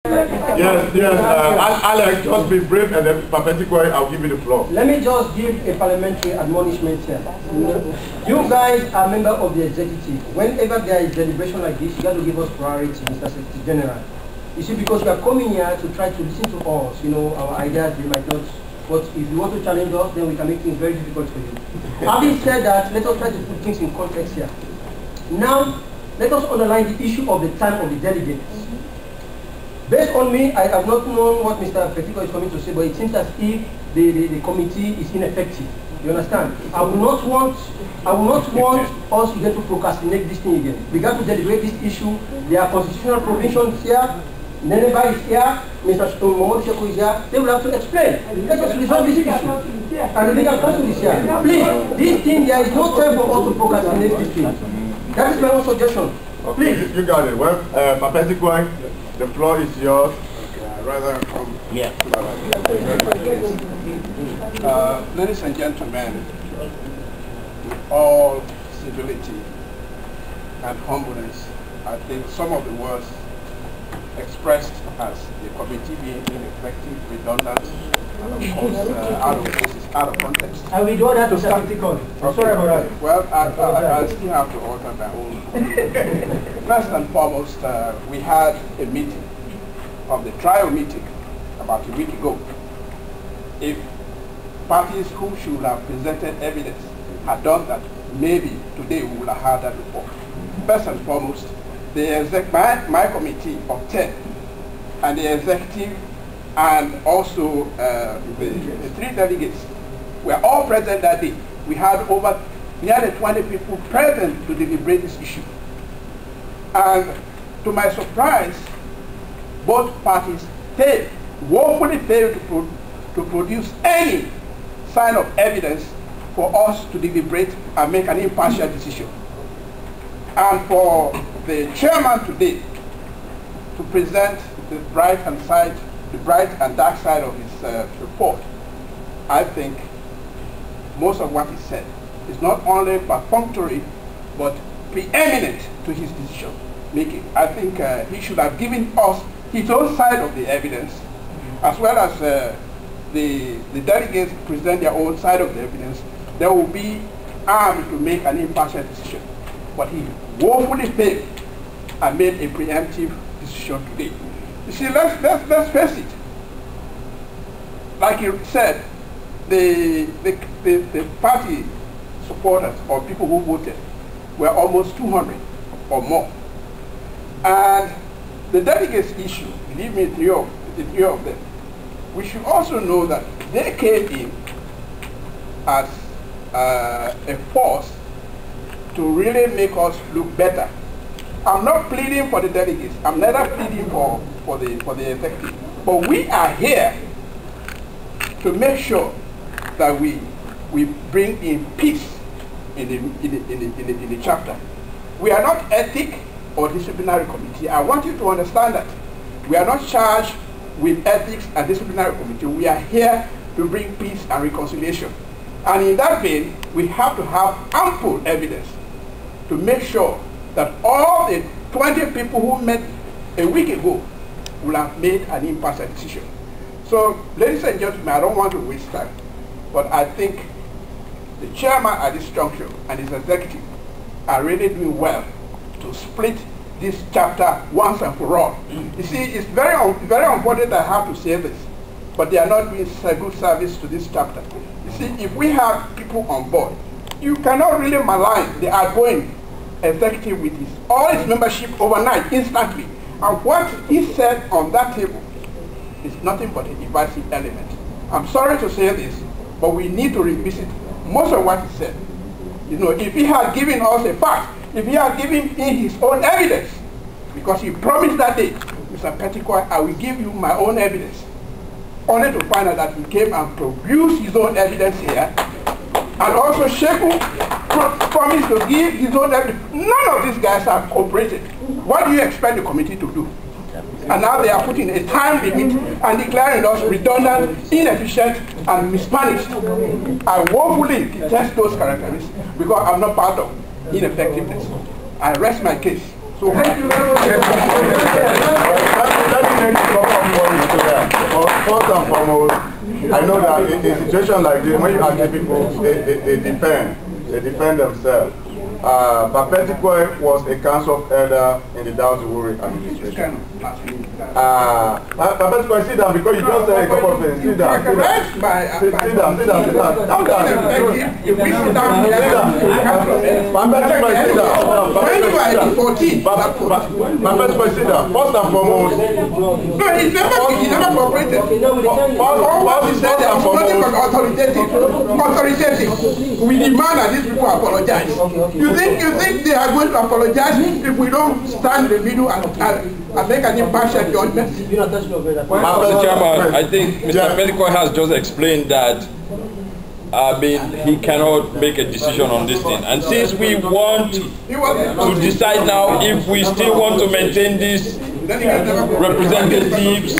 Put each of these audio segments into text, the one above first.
Yes. Alex, just be brief, and then Papetikwe, I'll give you the floor. Let me just give a parliamentary admonishment here. You guys are members of the executive. Whenever there is deliberation like this, you got to give us priority, Mr. Secretary General. You see, because we are coming here to try to listen to us, our ideas, they might not. But if you want to challenge us, then we can make things very difficult for you. Having said that, let us try to put things in context here. Now, let us underline the issue of the time of the delegates. Based on me, I have not known what Mr. Petiko is coming to say, but it seems as if the committee is ineffective. You understand? I will not want us again to procrastinate this thing again. We got to deliberate this issue. There are constitutional provisions here. Neneba is here, Mr. Momodu Sheko is here. They will have to explain. Let us resolve this issue. And the legal counsel is here. Please, this thing, there is no time for us to procrastinate this thing. That is my own suggestion. Okay, please. you got it. Well, Papetikwe, the floor is yours. Ladies and gentlemen, with all civility and humbleness, I think some of the words expressed as the committee being ineffective, redundant, and of course, out of context. I will do that to Secretary. Sorry about that. Well, I still have to alter my own. First and foremost, we had a meeting of the trial meeting about a week ago. If parties who should have presented evidence had done that, maybe today we would have had that report. First and foremost, my committee of 10 and the executive and also the 3 delegates were all present that day. We had over nearly 20 people present to deliberate this issue. And to my surprise, both parties woefully failed to produce any sign of evidence for us to deliberate and make an impartial decision. And for the chairman today to present the bright and dark side of his report, I think most of what he said is not only perfunctory but preeminent to his decision making. I think he should have given us his own side of the evidence, as well as the delegates present their own side of the evidence. They will be armed to make an impartial decision. But he woefully failed and made a preemptive decision today. You see, let's face it. Like you said, the party supporters or people who voted were almost 200 or more. And the delegates issue, believe me, the three of them, we should also know that they came in as a force to really make us look better. I'm not pleading for the delegates. I'm neither pleading for the executive. But we are here to make sure that we bring in peace in the chapter. We are not ethic or disciplinary committee. I want you to understand that. We are not charged with ethics and disciplinary committee. We are here to bring peace and reconciliation. And in that vein, we have to have ample evidence to make sure that all the 20 people who met a week ago will have made an impartial decision. So, ladies and gentlemen, I don't want to waste time, but I think the chairman at this juncture and his executive are really doing well to split this chapter once and for all. You see, it's very important I have to say this, but they are not doing a good service to this chapter. You see, if we have people on board, you cannot really malign the outgoing executive with all his membership overnight, instantly. And what he said on that table is nothing but a divisive element. I'm sorry to say this, but we need to revisit most of what he said. You know, if he had given us a fact, if he had given in his own evidence, because he promised that day, Mr. Petiko, I will give you my own evidence, only to find out that he came and produced his own evidence here, and also Sheku promised to give his own evidence. None of these guys have cooperated. What do you expect the committee to do? And now they are putting a time limit and declaring us redundant, inefficient, and mismanaged. I woefully detest those characteristics because I'm not part of ineffectiveness. I rest my case. So thank you very much. and foremost, I know that in a situation like this, when you have people, they defend themselves. Papetikwe was a council elder in the Daudi Wuri administration. Papetikwe, sit down because you just said a couple of things. Sit down. Sit down. Papetikwe, sit down. Papetikwe, sit down. First and foremost. No, he never cooperated. Authoritative. We demand that these people apologize. You think they are going to apologize if we don't stand in the middle and make an impartial judgment? Mr. Chairman, I think Mr. Papetikwe has just explained that he cannot make a decision on this thing. And since we want to decide now if we still want to maintain these representatives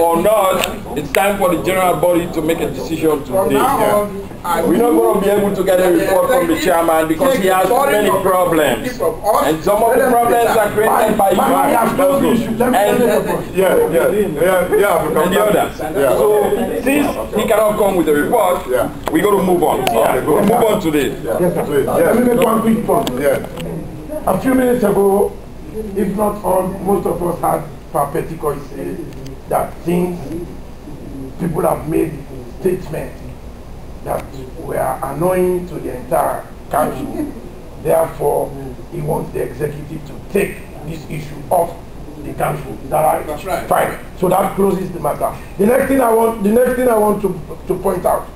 or not, it's time for the general body to make a decision today. We're not going to be able to get a report from the chairman because he has many problems. And some of the problems are created by you and the others. So since he cannot come with a report, we got to move on. We'll move on today. Let me make one quick point. A few minutes ago, if not all, most of us had Papetikwe say that things people have made statements that were annoying to the entire council. Therefore, he wants the executive to take this issue off the council. Is that right? That's right. Fine. So that closes the matter. The next thing I want to point out,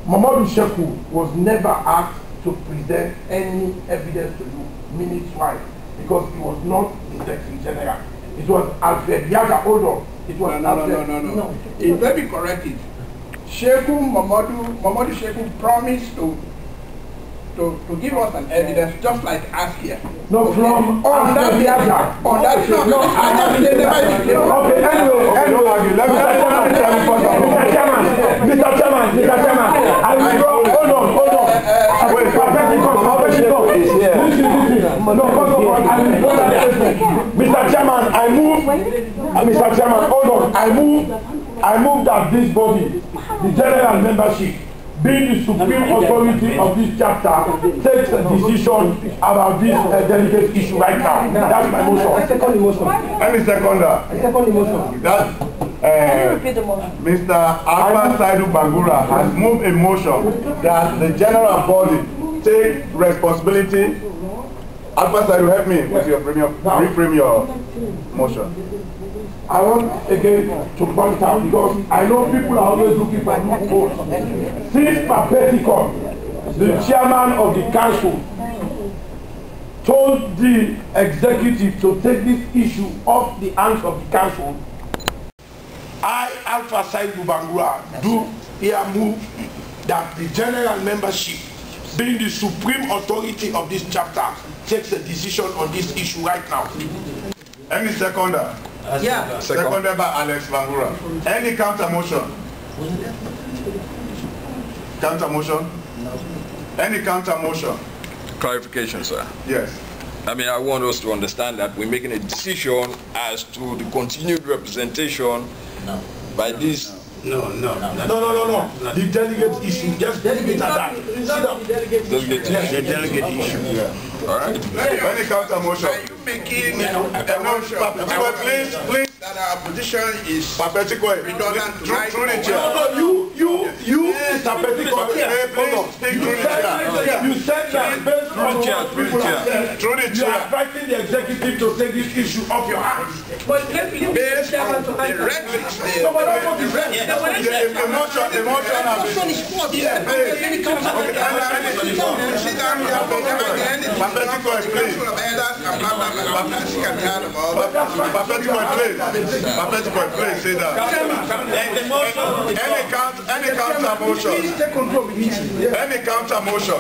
Mamadou Sheku was never asked to present any evidence to you minutes-wise because he was not the Secretary General. It was Alfred Yaga Odo. It was No. Let me correct it. Mamadou Sheku promised to give us an evidence just like us here. No, from on that Yaga. On that Okay, anyway, let me Mr. Chairman, I will go. Hold on. Wait, Mr. Chairman, Mr. Chairman, hold on. I move that this body, the general membership, being the supreme authority of this chapter, takes a decision about this delicate issue right now. That's my motion. I second the motion. Any seconder? I second the motion. That Mr. Alpha Saidu Bangura has moved a motion that the general body take responsibility. Alpha Saidu, help me with your reframe your motion. I want again to point out because I know people are always looking for loopholes. Since Papetikwe, the chairman of the council, told the executive to take this issue off the hands of the council, I, Alpha Saidu Bangura, do here move that the general membership, being the supreme authority of this chapter, takes a decision on this issue right now. Any seconder? Yeah. Seconded by Alex Bangura. Any counter motion? Counter motion? Any counter motion? Clarification, sir. Yes. I mean, I want us to understand that we're making a decision as to the continued representation by this. No. The delegate issue, just delegate at that. Delegate issue. Yeah. All right. Any counter motion? Are you making a motion? Please. That our position is Papetikwe, redundant to my through the chair. You, Mr. Papetikwe, you said that based on what people have said, you are inviting the executive to take this issue off your hands. But let me based on the rhetoric, The motion has been. Papetikwe, please say that. Any counter motion? Any counter motion?